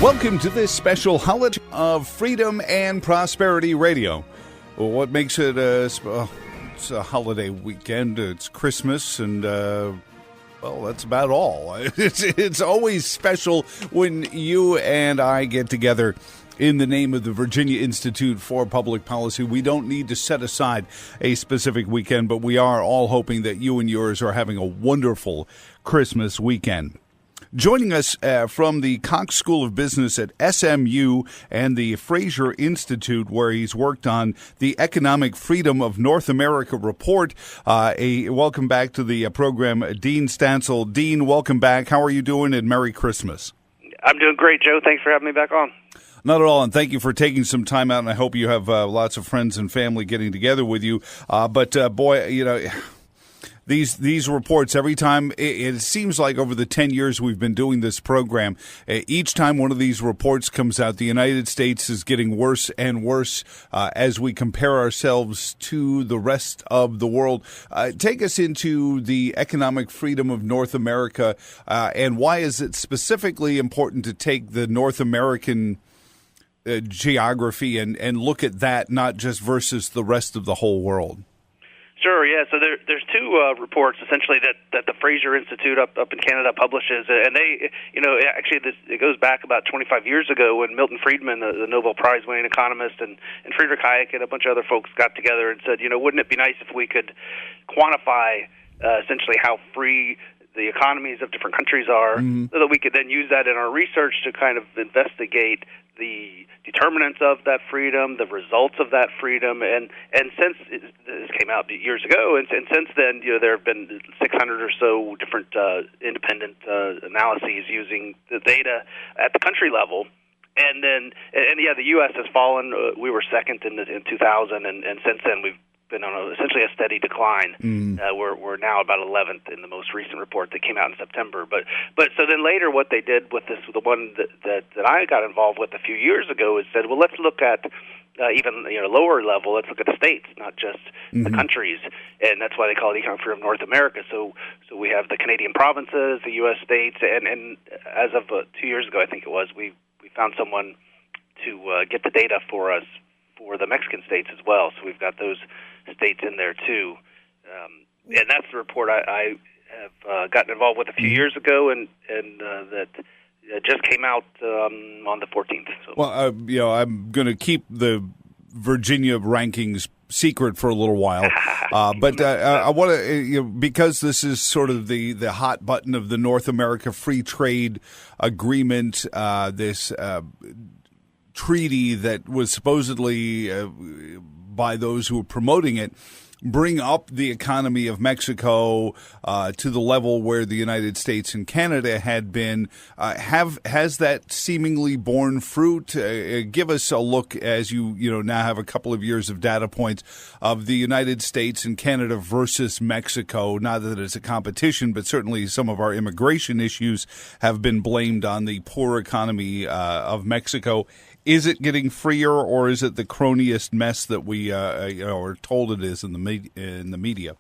Welcome to this special holiday of Freedom and Prosperity Radio. Well, what makes it it's a holiday weekend? It's Christmas, and well, that's about all. It's always special when you and I get together in the name of the Virginia Institute for Public Policy. We don't need to set aside a specific weekend, but we are all hoping that you and yours are having a wonderful Christmas weekend. Joining us from the Cox School of Business at SMU and the Fraser Institute, where he's worked on the Economic Freedom of North America report. Welcome back to the program, Dean Stansel. Dean, welcome back. How are you doing, and Merry Christmas? I'm doing great, Joe. Thanks for having me back on. Not at all, and thank you for taking some time out, and I hope you have lots of friends and family getting together with you. But boy, you know, These reports, every time, it seems like over the 10 years we've been doing this program, each time one of these reports comes out, the United States is getting worse and worse as we compare ourselves to the rest of the world. Take us into the economic freedom of North America, and why is it specifically important to take the North American geography and look at that, not just versus the rest of the whole world? Sure, yeah. So there's two reports essentially that the Fraser Institute up in Canada publishes, and they, actually it goes back about 25 years ago when Milton Friedman, the Nobel Prize-winning economist, and Friedrich Hayek and a bunch of other folks got together and said, wouldn't it be nice if we could quantify essentially how free the economies of different countries are, so that we could then use that in our research to kind of investigate the determinants of that freedom, the results of that freedom, and since this came out years ago, and since then, there have been 600 or so different independent analyses using the data at the country level. And then, the U.S. has fallen. We were second in 2000, and since then we've been on essentially a steady decline. We're now about 11th in the most recent report that came out in September. But so then later, what they did with this, the one that I got involved with a few years ago, is said, well, let's look at even lower level. Let's look at the states, not just the countries, and that's why they call it Economic Freedom of North America. So we have the Canadian provinces, the U.S. states, and as of 2 years ago, I think it was, we found someone to get the data for us for the Mexican states as well. So we've got those states in there too, and that's the report I have gotten involved with a few years ago, and that just came out on the 14th. So. Well, I'm going to keep the Virginia rankings secret for a little while, but I want to, because this is sort of the hot button of the North America Free Trade Agreement, this treaty that was supposedly by those who were promoting it, bring up the economy of Mexico to the level where the United States and Canada had been. Has that seemingly borne fruit? Give us a look, as you now have a couple of years of data points of the United States and Canada versus Mexico. Not that it's a competition, but certainly some of our immigration issues have been blamed on the poor economy of Mexico. Is it getting freer, or is it the croniest mess that we are told it is in the media?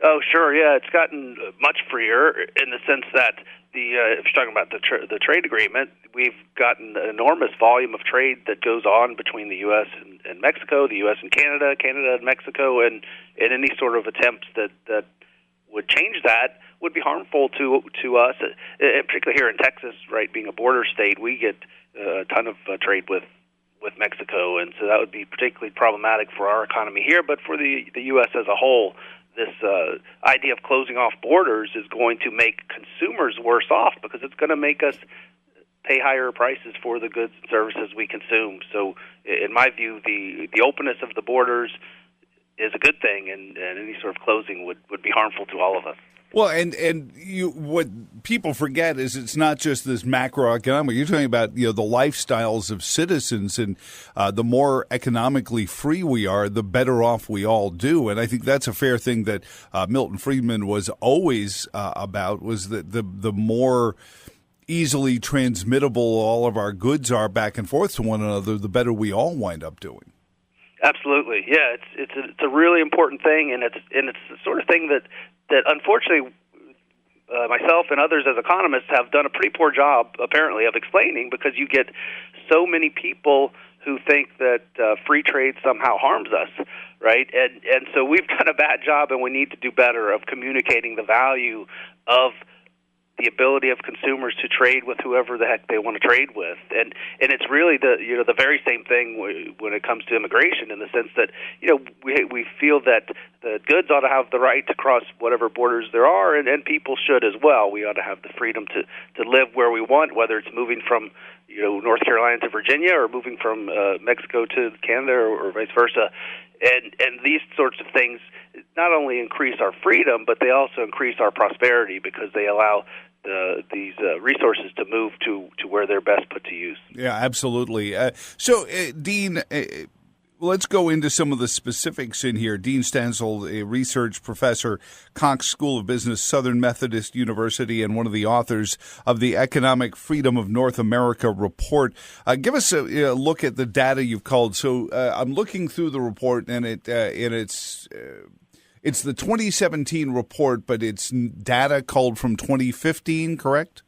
Oh, sure, yeah, it's gotten much freer in the sense that if you're talking about the trade agreement, we've gotten an enormous volume of trade that goes on between the U.S. and Mexico, the U.S. and Canada, Canada and Mexico, and any sort of attempts that would change that would be harmful to us, and particularly here in Texas, right, being a border state, we get a ton of trade with Mexico, and so that would be particularly problematic for our economy here. But for the U.S. as a whole, this idea of closing off borders is going to make consumers worse off, because it's going to make us pay higher prices for the goods and services we consume. So in my view, the openness of the borders is a good thing, and any sort of closing would be harmful to all of us. Well, and what people forget is it's not just this macroeconomic. You're talking about the lifestyles of citizens, and the more economically free we are, the better off we all do. And I think that's a fair thing that Milton Friedman was always about, was that the more easily transmittable all of our goods are back and forth to one another, the better we all wind up doing. Absolutely, yeah. It's a really important thing, and it's the sort of thing that unfortunately myself and others as economists have done a pretty poor job, apparently, of explaining, because you get so many people who think that free trade somehow harms us, right? And so we've done a bad job, and we need to do better of communicating the value of the ability of consumers to trade with whoever the heck they want to trade with, and it's really the very same thing when it comes to immigration, in the sense that we feel that the goods ought to have the right to cross whatever borders there are, and people should as well. We ought to have the freedom to live where we want, whether it's moving from North Carolina to Virginia, or moving from Mexico to Canada, or vice versa. And these sorts of things not only increase our freedom, but they also increase our prosperity, because they allow these resources to move to where they're best put to use. Yeah, absolutely. So, Dean, let's go into some of the specifics in here. Dean Stansel, a research professor, Cox School of Business, Southern Methodist University, and one of the authors of the Economic Freedom of North America report. Give us a look at the data you've culled. So I'm looking through the report, and it's the 2017 report, but it's data culled from 2015, correct?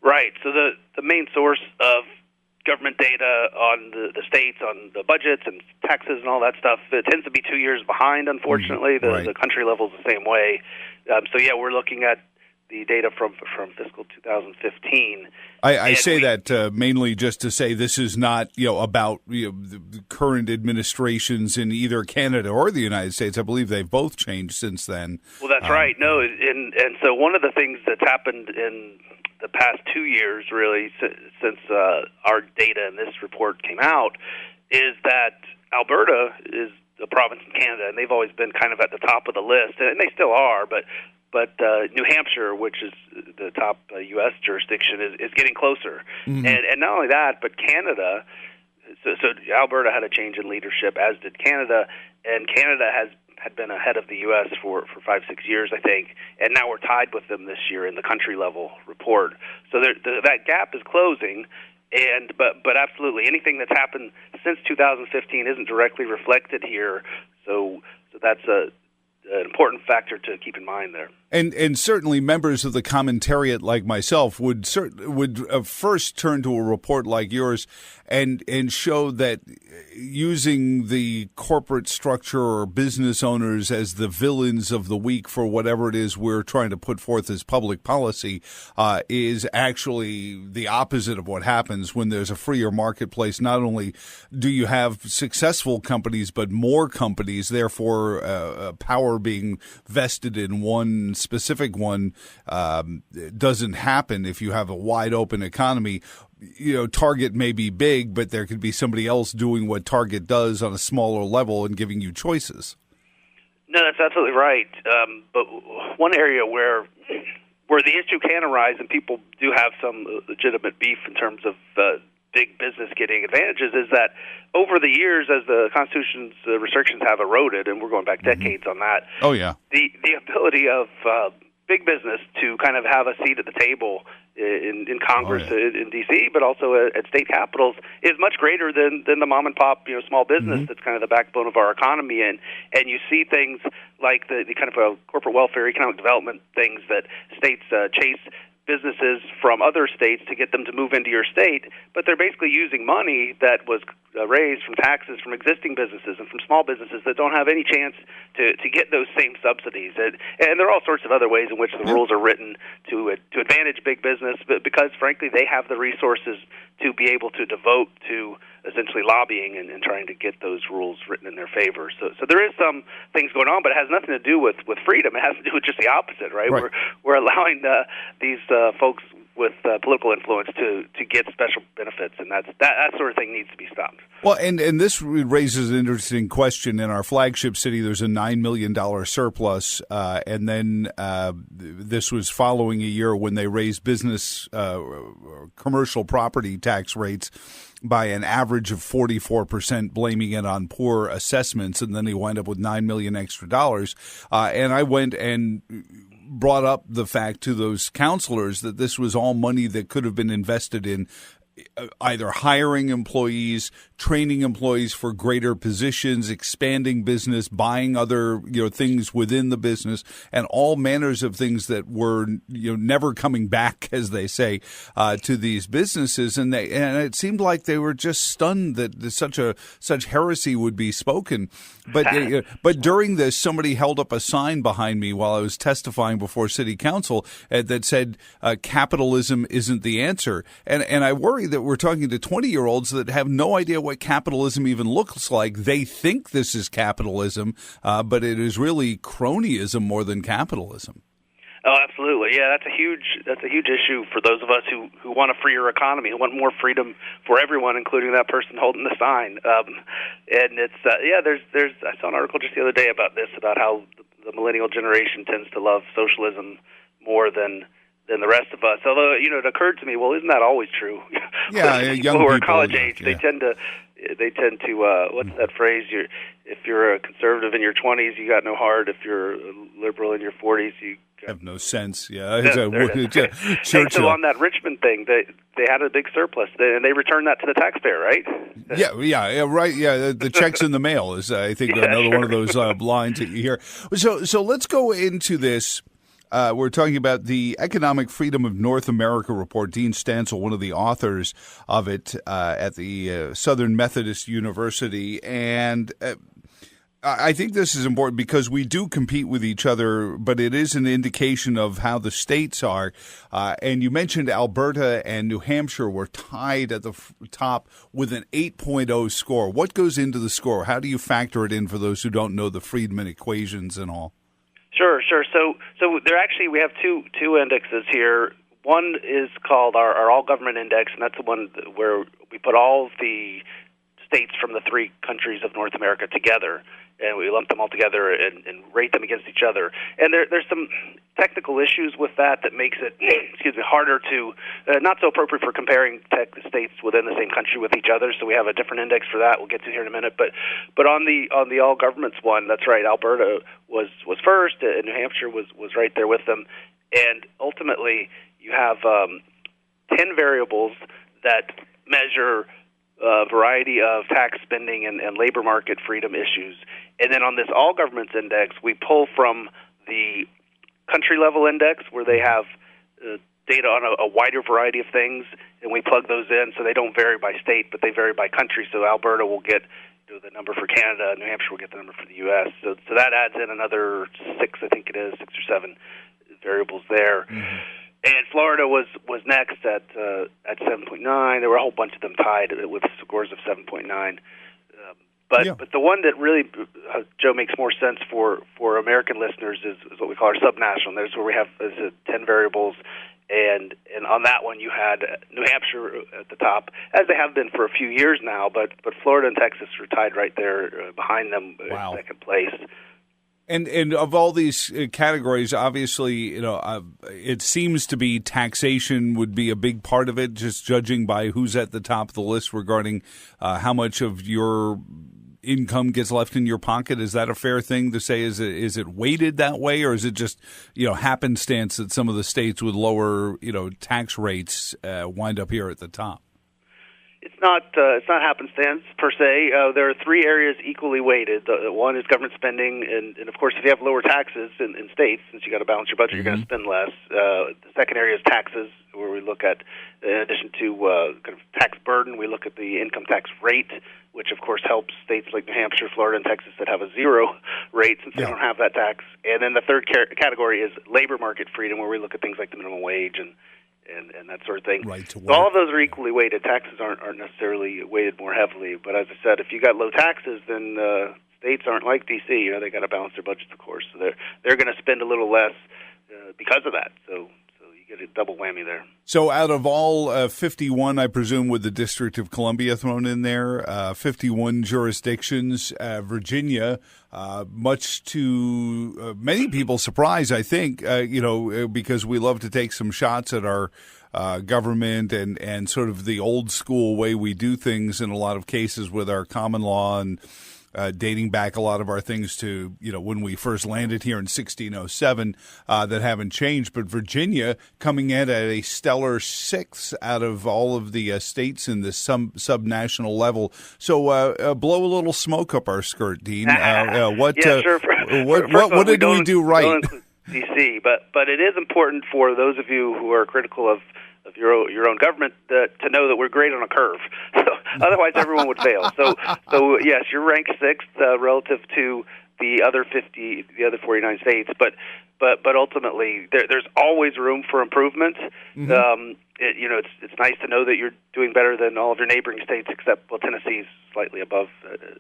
Right. So the main source of government data on the states, on the budgets and taxes and all that stuff, it tends to be 2 years behind, unfortunately. Right. The country level is the same way. We're looking at the data from fiscal 2015. I say that mainly just to say this is not about the current administrations in either Canada or the United States. I believe they've both changed since then. Well, that's right. No, and so one of the things that's happened in the past 2 years, really, since our data in this report came out, is that Alberta is a province in Canada, and they've always been kind of at the top of the list, and they still are, but New Hampshire, which is the top U.S. jurisdiction, is getting closer. Mm-hmm. And not only that, but Canada, so Alberta had a change in leadership, as did Canada, and Canada had been ahead of the U.S. for 5-6 years, I think, and now we're tied with them this year in the country-level report. So that gap is closing, but absolutely, anything that's happened since 2015 isn't directly reflected here, so that's an important factor to keep in mind there. And certainly members of the commentariat like myself would first turn to a report like yours and show that using the corporate structure or business owners as the villains of the week for whatever it is we're trying to put forth as public policy is actually the opposite of what happens when there's a freer marketplace. Not only do you have successful companies, but more companies, therefore power being vested in one specific one doesn't happen if you have a wide open economy. Target may be big, but there could be somebody else doing what Target does on a smaller level and giving you choices. No, that's absolutely right. But one area where the issue can arise, and people do have some legitimate beef in terms of big business getting advantages, is that over the years, as the Constitution's restrictions have eroded, and we're going back decades on that. Oh, yeah. The ability of big business to kind of have a seat at the table in Congress, in D.C., but also at state capitals, is much greater than the mom and pop, small business that's kind of the backbone of our economy. And you see things like the kind of corporate welfare, economic development things that states chase businesses from other states to get them to move into your state, but they're basically using money that was raised from taxes from existing businesses and from small businesses that don't have any chance to get those same subsidies. And there are all sorts of other ways in which the rules are written to advantage big business, but because, frankly, they have the resources to be able to devote to essentially lobbying and trying to get those rules written in their favor. So there is some things going on, but it has nothing to do with freedom. It has to do with just the opposite, right? We're allowing these folks with political influence to get special benefits, and that sort of thing needs to be stopped. Well, and this raises an interesting question. In our flagship city, there's a $9 million surplus, and then this was following a year when they raised business commercial property tax rates by an average of 44%, blaming it on poor assessments, and then they wind up with $9 million extra dollars. And I went and brought up the fact to those counselors that this was all money that could have been invested in either hiring employees, training employees for greater positions, expanding business, buying other things within the business, and all manners of things that were never coming back, as they say, to these businesses. And it seemed like they were just stunned that such heresy would be spoken. But during this, somebody held up a sign behind me while I was testifying before City Council that said, "Capitalism isn't the answer." And I worry that we're talking to 20-year-olds that have no idea what capitalism even looks like. They think this is capitalism, but it is really cronyism more than capitalism. Oh, absolutely. Yeah, that's a huge issue for those of us who want a freer economy, who want more freedom for everyone, including that person holding the sign. And it's there's I saw an article just the other day about this, about how the millennial generation tends to love socialism more than the rest of us. Although, it occurred to me, well, isn't that always true? Yeah, young people who are college age, they tend to what's that phrase? If you're a conservative in your 20s, you got no heart. If you're a liberal in your 40s, you have no sense. Yeah, so on that Richmond thing, they had a big surplus, and they returned that to the taxpayer, right? Yeah, right. Yeah, the checks in the mail is, I think, another one of those lines that you hear. So let's go into this. We're talking about the Economic Freedom of North America report. Dean Stansel, one of the authors of it at the Southern Methodist University. And I think this is important because we do compete with each other, but it is an indication of how the states are. And you mentioned Alberta and New Hampshire were tied at the top with an 8.0 score. What goes into the score? How do you factor it in for those who don't know the Friedman equations and all? Sure. So we have two indexes here. One is called our All Government Index, and that's the one where we put all of the states from the three countries of North America together, and we lump them all together and rate them against each other. And there's some technical issues with that makes it, harder to, not so appropriate for comparing states within the same country with each other. So we have a different index for that. We'll get to here in a minute. But on the all governments one, that's right. Alberta was first, and New Hampshire was right there with them. And ultimately, you have 10 variables that measure a variety of tax spending and labor market freedom issues. And then on this all governments index, we pull from the country level index where they have data on a wider variety of things, and we plug those in so they don't vary by state, but they vary by country. So Alberta will get the number for Canada, New Hampshire will get the number for the U.S. So that adds in another 6 or 7 variables there. Mm-hmm. And Florida was next at 7.9. There were a whole bunch of them tied with scores of 7.9. But the one that really, Joe, makes more sense for American listeners is what we call our subnational. There's where we have 10 variables, and on that one you had New Hampshire at the top, as they have been for a few years now. But Florida and Texas are tied right there behind them in second place. And of all these categories, obviously, it seems to be taxation would be a big part of it, just judging by who's at the top of the list regarding how much of your income gets left in your pocket. Is that a fair thing to say? Is it weighted that way, or is it just happenstance that some of the states with lower tax rates wind up here at the top? It's not happenstance per se. There are three areas equally weighted. One is government spending, and of course, if you have lower taxes in states, since you got to balance your budget, you're going to spend less. The second area is taxes, where we look at, in addition to kind of tax burden, we look at the income tax rate, which of course helps states like New Hampshire, Florida, and Texas that have a zero rate since they don't have that tax. And then the third category is labor market freedom, where we look at things like the minimum wage and that sort of thing. Right to work. So all of those are equally weighted. Taxes aren't necessarily weighted more heavily. But as I said, if you got low taxes, then states aren't like D.C. They got to balance their budgets, of course. So they're going to spend a little less because of that. So you get a double whammy there. So out of all 51, I presume, with the District of Columbia thrown in there, 51 jurisdictions, Virginia, much to many people's surprise, I think, because we love to take some shots at our government and sort of the old school way we do things in a lot of cases with our common law and dating back a lot of our things to, when we first landed here in 1607, that haven't changed. But Virginia coming in at a stellar 6th out of all of the states in this subnational level. So blow a little smoke up our skirt, Dean. What did we do right? D.C., but it is important for those of you who are critical of your own government to know that we're great on a curve. So otherwise, everyone would fail. So yes, you're ranked 6th relative to the other 49 states. But ultimately, there's always room for improvement. Mm-hmm. It's nice to know that you're doing better than all of your neighboring states, except Tennessee's slightly above,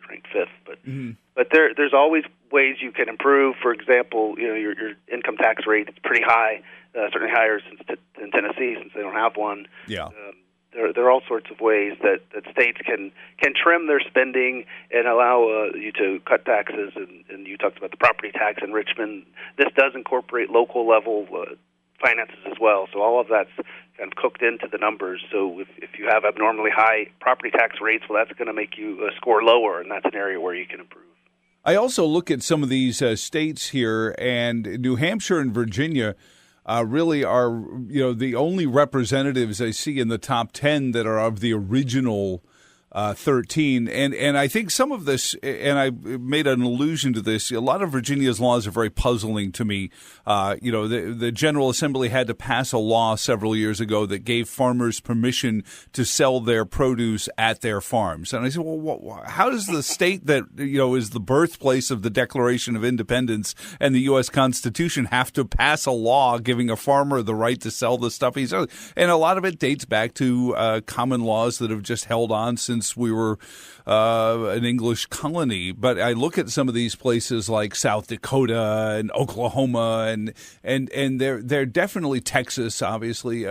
ranked 5th. But there's always ways you can improve. For example, your income tax rate is pretty high, certainly higher than Tennessee since they don't have one. Yeah. There are all sorts of ways that states can trim their spending and allow you to cut taxes. And you talked about the property tax in Richmond. This does incorporate local level finances as well. So all of that's kind of cooked into the numbers. So if you have abnormally high property tax rates, well, that's going to make you score lower, and that's an area where you can improve. I also look at some of these states here, and New Hampshire and Virginia really are, the only representatives I see in the top 10 that are of the original 13. And I think some of this, and I made an allusion to this, a lot of Virginia's laws are very puzzling to me. The General Assembly had to pass a law several years ago that gave farmers permission to sell their produce at their farms. And I said, well, how does the state that, is the birthplace of the Declaration of Independence and the U.S. Constitution have to pass a law giving a farmer the right to sell the stuff he's selling? And a lot of it dates back to common laws that have just held on since we were an English colony. But I look at some of these places like South Dakota and Oklahoma, and they're definitely Texas, obviously,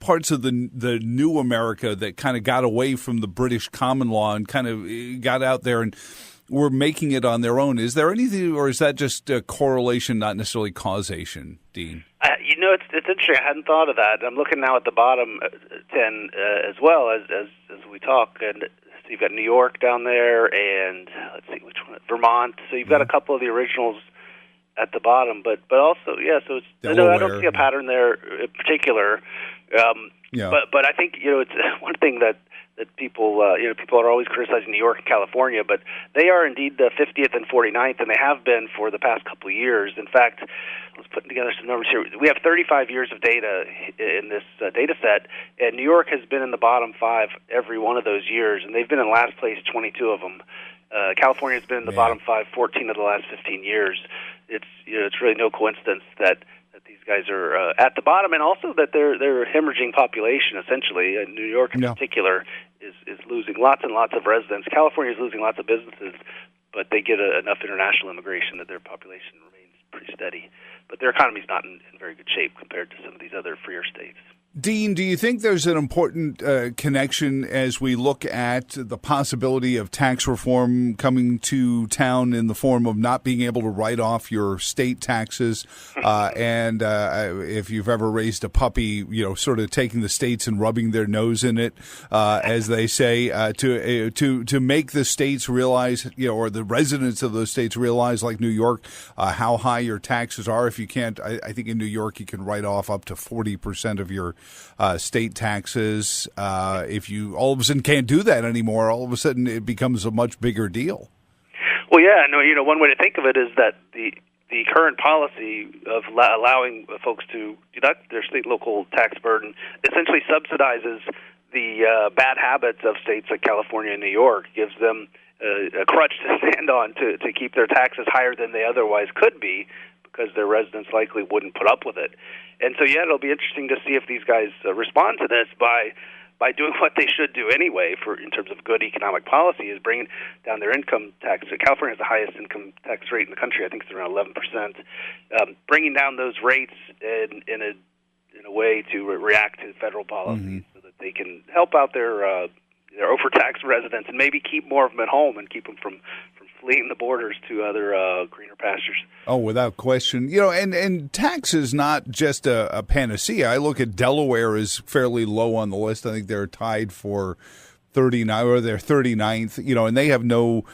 parts of the new America that kind of got away from the British common law and kind of got out there and were making it on their own. Is there anything, or is that just a correlation, not necessarily causation, Dean? It's interesting. I hadn't thought of that. I'm looking now at the bottom 10 as well as we talk, and so you've got New York down there, and let's see which one, Vermont. So you've got a couple of the originals at the bottom, but also so it's I don't see a pattern there in particular. But I think it's one thing that people people are always criticizing New York and California, but they are indeed the 50th and 49th, and they have been for the past couple of years. In fact, let's put together some numbers here. We have 35 years of data in this data set, and New York has been in the bottom 5 every one of those years, and they've been in last place 22 of them. California has been in the bottom 5 14 of the last 15 years. It's it's really no coincidence that these guys are at the bottom, and also that they're hemorrhaging population, essentially. And New York in particular is losing lots and lots of residents. California is losing lots of businesses, but they get enough international immigration that their population remains pretty steady. But their economy's not in very good shape compared to some of these other freer states. Dean, do you think there's an important connection as we look at the possibility of tax reform coming to town in the form of not being able to write off your state taxes? And if you've ever raised a puppy, sort of taking the states and rubbing their nose in it, as they say, to make the states realize, or the residents of those states realize, like New York, how high your taxes are. If you can't, I think in New York you can write off up to 40% of your state taxes. If you all of a sudden can't do that anymore, all of a sudden it becomes a much bigger deal. Well, yeah, no, one way to think of it is that the current policy of allowing folks to deduct their state local tax burden essentially subsidizes the bad habits of states like California and New York, gives them a crutch to stand on to keep their taxes higher than they otherwise could be, because their residents likely wouldn't put up with it. And so, it'll be interesting to see if these guys respond to this by doing what they should do anyway in terms of good economic policy, is bringing down their income tax. So California has the highest income tax rate in the country. I think it's around 11%. Bringing down those rates in a way to react to federal policy so that they can help out their overtaxed residents and maybe keep more of them at home and keep them from fleeing the borders to other greener pastures. Oh, without question. And tax is not just a panacea. I look at Delaware as fairly low on the list. I think they're tied for 39 or their 39th, and they have no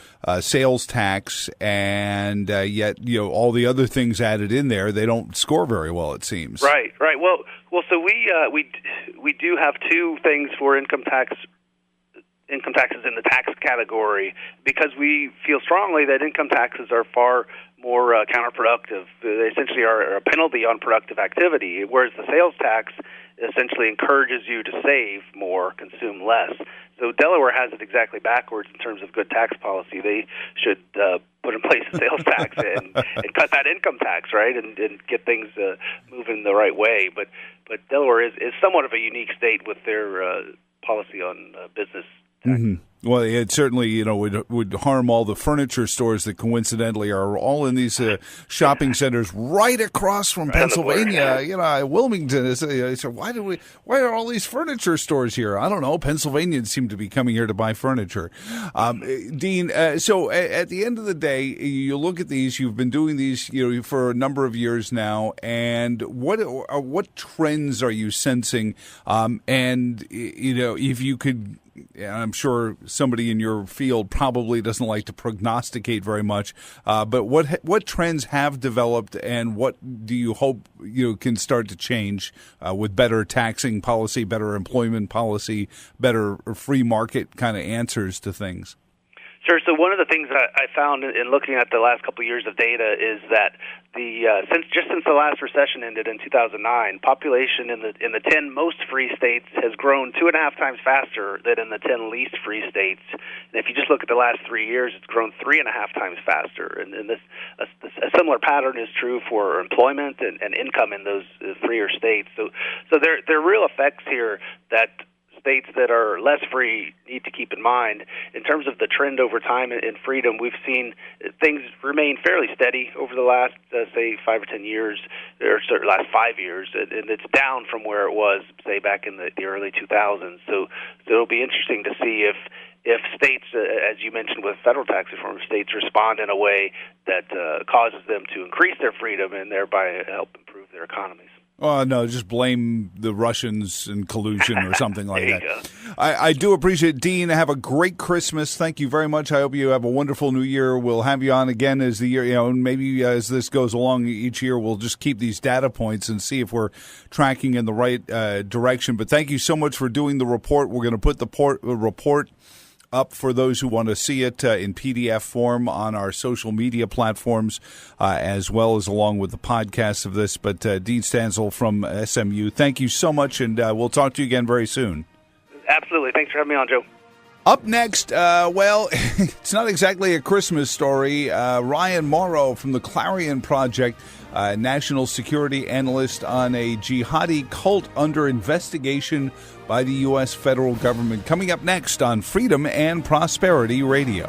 sales tax, and yet all the other things added in there, they don't score very well, it seems. Right. Well, so we do have two things for income taxes in the tax category, because we feel strongly that income taxes are far more counterproductive. They essentially are a penalty on productive activity, whereas the sales tax essentially encourages you to save more, consume less. So Delaware has it exactly backwards in terms of good tax policy. They should put in place a sales tax and cut that income tax, right, and get things moving the right way. But Delaware is somewhat of a unique state with their policy on business tax. Mm-hmm. Well, it certainly, would harm all the furniture stores that coincidentally are all in these shopping centers right across from Pennsylvania. Wilmington. So why are all these furniture stores here? I don't know. Pennsylvanians seem to be coming here to buy furniture. Dean, so at the end of the day, you look at these. You've been doing these, for a number of years now. And what trends are you sensing? And if you could. I'm sure somebody in your field probably doesn't like to prognosticate very much, but what trends have developed, and what do you hope can start to change with better taxing policy, better employment policy, better free market kind of answers to things? Sure. So one of the things that I found in looking at the last couple of years of data is that since the last recession ended in 2009, population in the 10 most free states has grown 2.5 times faster than in the 10 least free states. And if you just look at the last 3 years, it's grown 3.5 times faster. And a similar pattern is true for employment and income in those freer states. So there are real effects here that states that are less free need to keep in mind. In terms of the trend over time in freedom, we've seen things remain fairly steady over the last, say, 5 or 10 years, or last 5 years, and it's down from where it was, say, back in the early 2000s. So it'll be interesting to see if states, as you mentioned with federal tax reform, states respond in a way that causes them to increase their freedom and thereby help improve their economies. Oh, no, just blame the Russians and collusion or something like that. I do appreciate it. Dean, have a great Christmas. Thank you very much. I hope you have a wonderful New Year. We'll have you on again as the year, and maybe as this goes along each year, we'll just keep these data points and see if we're tracking in the right direction. But thank you so much for doing the report. We're going to put the report up for those who want to see it in PDF form on our social media platforms, as well as along with the podcast of this. But Dean Stansel from SMU, thank you so much, and we'll talk to you again very soon. Absolutely. Thanks for having me on, Joe. Up next, well, it's not exactly a Christmas story. Ryan Morrow from the Clarion Project, national security analyst on a jihadi cult under investigation by the U.S. federal government. Coming up next on Freedom and Prosperity Radio.